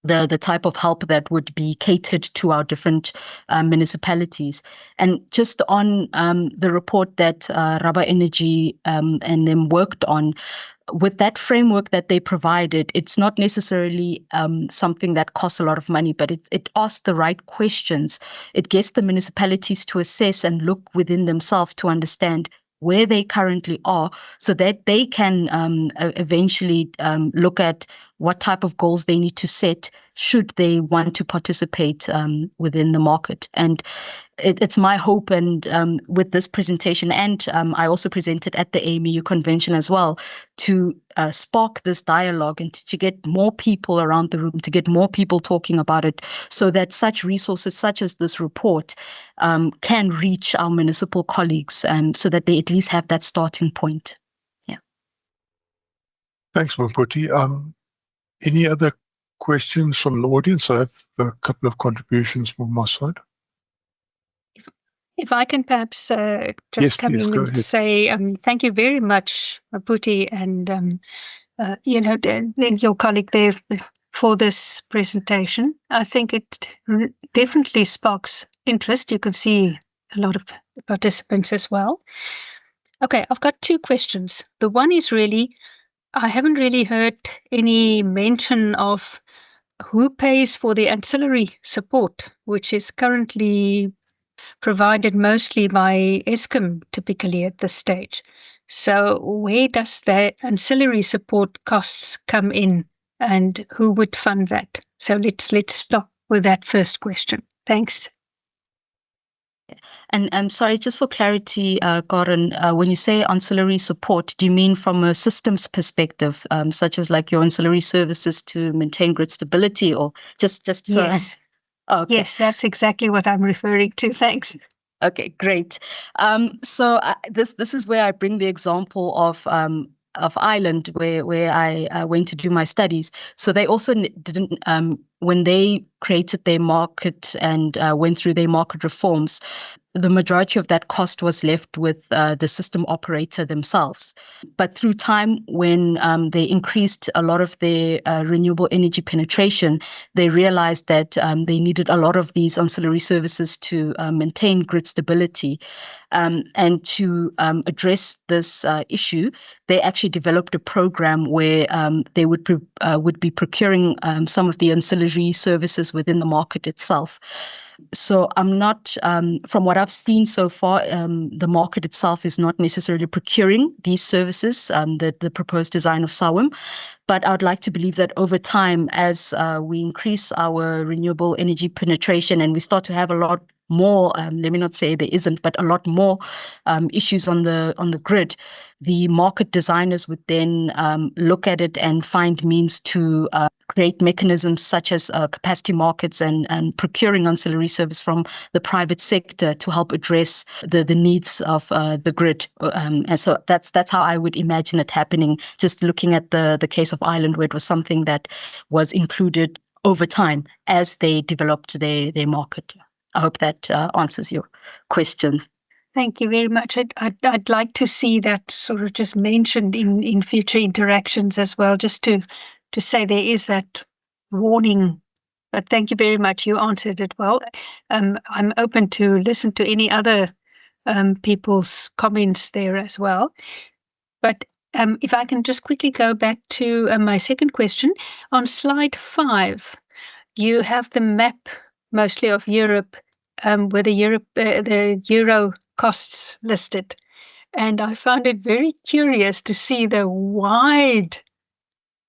the type of help that would be catered to our different municipalities. And just on the report that Rubber Energy and them worked on, with that framework that they provided, it's not necessarily something that costs a lot of money, but it asks the right questions. It gets the municipalities to assess and look within themselves to understand where they currently are, so that they can eventually look at what type of goals they need to set should they want to participate within the market. And it's my hope, and with this presentation, and I also presented at the AMEU convention as well, to spark this dialogue and to get more people around the room, to get more people talking about it, so that such resources such as this report can reach our municipal colleagues, so that they at least have that starting point. Yeah. Thanks, Mmaphuthi. Any other questions from the audience? I have a couple of contributions from my side. If I can perhaps just Yes, come please, in go and ahead. say thank you very much, Mmaphuthi, and then your colleague there for this presentation. I think it definitely sparks interest. You can see a lot of participants as well. Okay, I've got two questions. The one is really, I haven't really heard any mention of who pays for the ancillary support, which is currently provided mostly by Eskom typically at this stage. So where does the ancillary support costs come in and who would fund that? So let's stop with that first question. Thanks. And I'm sorry, just for clarity, Gordon, when you say ancillary support, do you mean from a systems perspective, such as like your ancillary services to maintain grid stability, or just Yes. Okay. Yes, that's exactly what I'm referring to. Thanks. Okay, great. So this is where I bring the example of Ireland, where I went to do my studies. So they also didn't when they created their market and went through their market reforms, the majority of that cost was left with the system operator themselves. But through time, when they increased a lot of their renewable energy penetration, they realized that they needed a lot of these ancillary services to maintain grid stability. And to address this issue, they actually developed a program where they would be procuring some of the ancillary services within the market itself. So I'm not, from what I've seen so far, the market itself is not necessarily procuring these services, the proposed design of SAWEM. But I would like to believe that over time, as we increase our renewable energy penetration and we start to have a lot more, let me not say there isn't, but a lot more issues on the grid, the market designers would then look at it and find means to create mechanisms such as capacity markets and procuring ancillary service from the private sector to help address the needs of the grid. And so that's how I would imagine it happening, just looking at the case of Ireland, where it was something that was included over time as they developed their market. I hope that answers your question. Thank you very much. I'd like to see that sort of just mentioned in future interactions as well, just to say there is that warning. But thank you very much. You answered it well. I'm open to listen to any other people's comments there as well. But if I can just quickly go back to my second question. On slide 5, you have the map mostly of Europe, where the euro costs listed. And I found it very curious to see the wide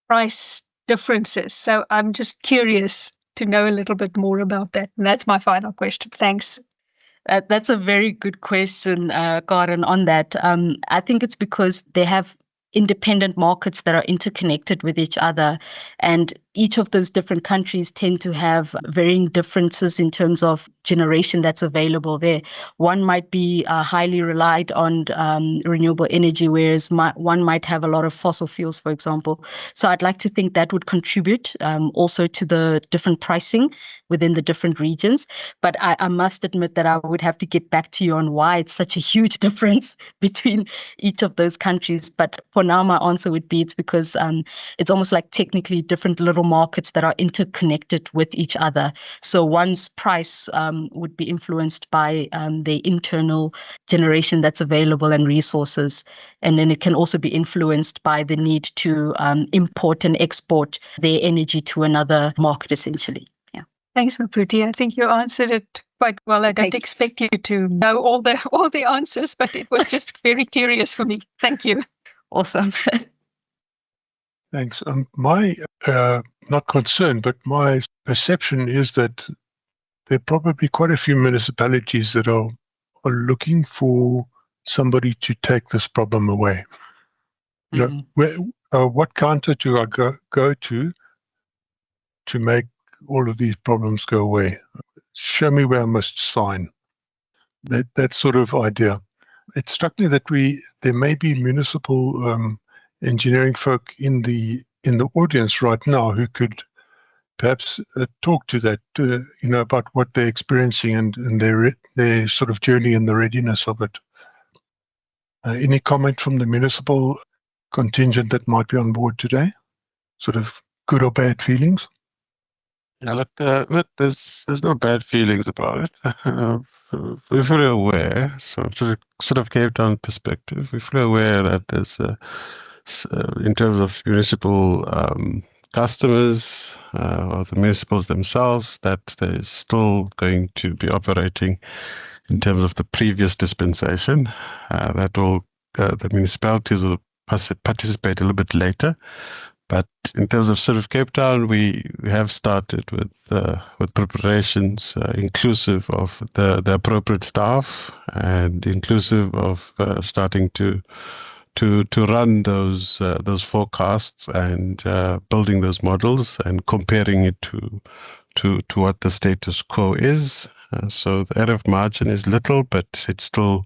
price differences. So I'm just curious to know a little bit more about that. And that's my final question. Thanks. That's a very good question, Gordon, on that. I think it's because they have independent markets that are interconnected with each other. And each of those different countries tend to have varying differences in terms of generation that's available there. One might be highly relied on renewable energy, whereas one might have a lot of fossil fuels, for example. So I'd like to think that would contribute also to the different pricing within the different regions. But I must admit that I would have to get back to you on why it's such a huge difference between each of those countries. But for now, my answer would be it's because it's almost like technically different little markets that are interconnected with each other. So one's price would be influenced by the internal generation that's available and resources. And then it can also be influenced by the need to import and export their energy to another market, essentially. Yeah. Thanks, Mmaphuthi. I think you answered it quite well. I don't expect you to know all the answers, but it was just very curious for me. Thank you. Awesome. Thanks. My not concern, but my perception is that there are probably quite a few municipalities that are looking for somebody to take this problem away. You know, what counter do I go to make all of these problems go away? Show me where I must sign. That sort of idea. It struck me that there may be municipal engineering folk in the audience right now who could perhaps talk to that, about what they're experiencing and their sort of journey and the readiness of it. Any comment from the municipal contingent that might be on board today? Sort of good or bad feelings? Yeah, look, there's no bad feelings about it. We're fully aware, so sort of Cape Town perspective, we're fully aware that there's in terms of municipal customers or the municipals themselves, that they're still going to be operating in terms of the previous dispensation. The municipalities will participate a little bit later. But in terms of City of Cape Town, we have started with preparations inclusive of the appropriate staff and inclusive of starting to run those forecasts and building those models and comparing it to what the status quo is. So the error of margin is little, but it's still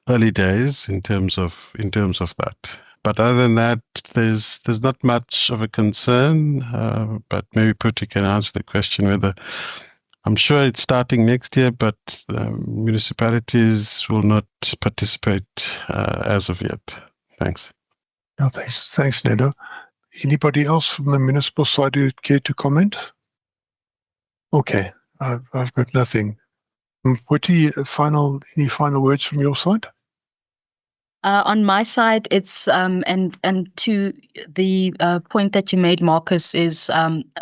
early days in terms of that. But other than that, there's not much of a concern. But maybe Phuthi can answer the question whether, I'm sure it's starting next year, but municipalities will not participate as of yet. Thanks. Yeah, thanks, Nedo. Anybody else from the municipal side who'd care to comment? Okay, I've got nothing. Phuthi, any final words from your side? On my side, it's and to the point that you made, Marcus, is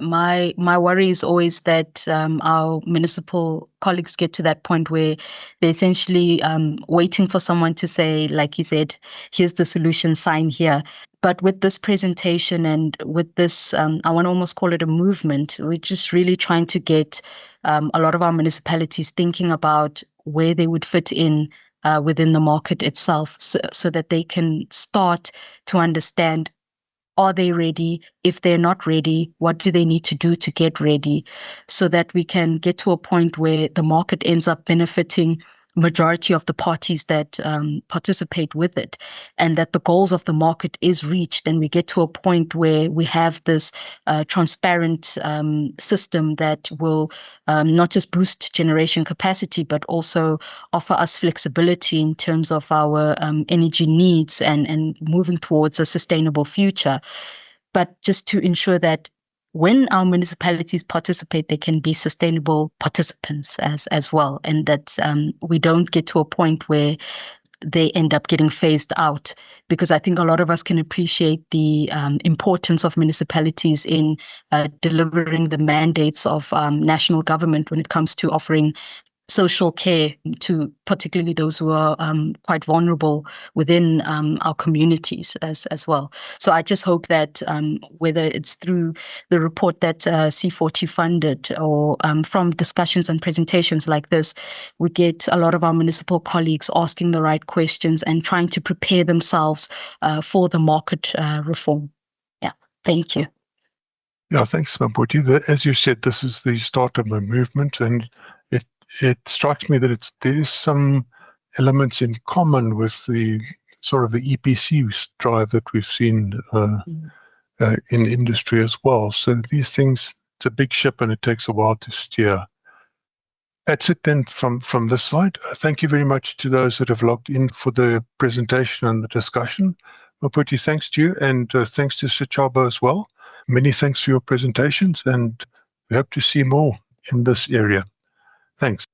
my worry is always that our municipal colleagues get to that point where they're essentially waiting for someone to say, like you said, here's the solution, sign here. But with this presentation and with this, I want to almost call it a movement. We're just really trying to get a lot of our municipalities thinking about where they would fit in within the market itself, so that they can start to understand, are they ready? If they're not ready, what do they need to do to get ready, so that we can get to a point where the market ends up benefiting majority of the parties that participate with it, and that the goals of the market is reached, and we get to a point where we have this transparent system that will not just boost generation capacity, but also offer us flexibility in terms of our energy needs and moving towards a sustainable future. But just to ensure that when our municipalities participate, they can be sustainable participants as well, and that we don't get to a point where they end up getting phased out, because I think a lot of us can appreciate the importance of municipalities in delivering the mandates of national government when it comes to offering social care to particularly those who are quite vulnerable within our communities as well. So I just hope that whether it's through the report that C40 funded or from discussions and presentations like this, we get a lot of our municipal colleagues asking the right questions and trying to prepare themselves for the market reform. Yeah, thank you. Yeah, thanks, Mmaphuthi. As you said, this is the start of a movement, and it strikes me that there is some elements in common with the sort of the EPC drive that we've seen in industry as well. So these things, it's a big ship and it takes a while to steer. That's it then from this side. Thank you very much to those that have logged in for the presentation and the discussion. Mmaphuthi, thanks to you, and thanks to Sechaba as well. Many thanks for your presentations, and we hope to see more in this area. Thanks.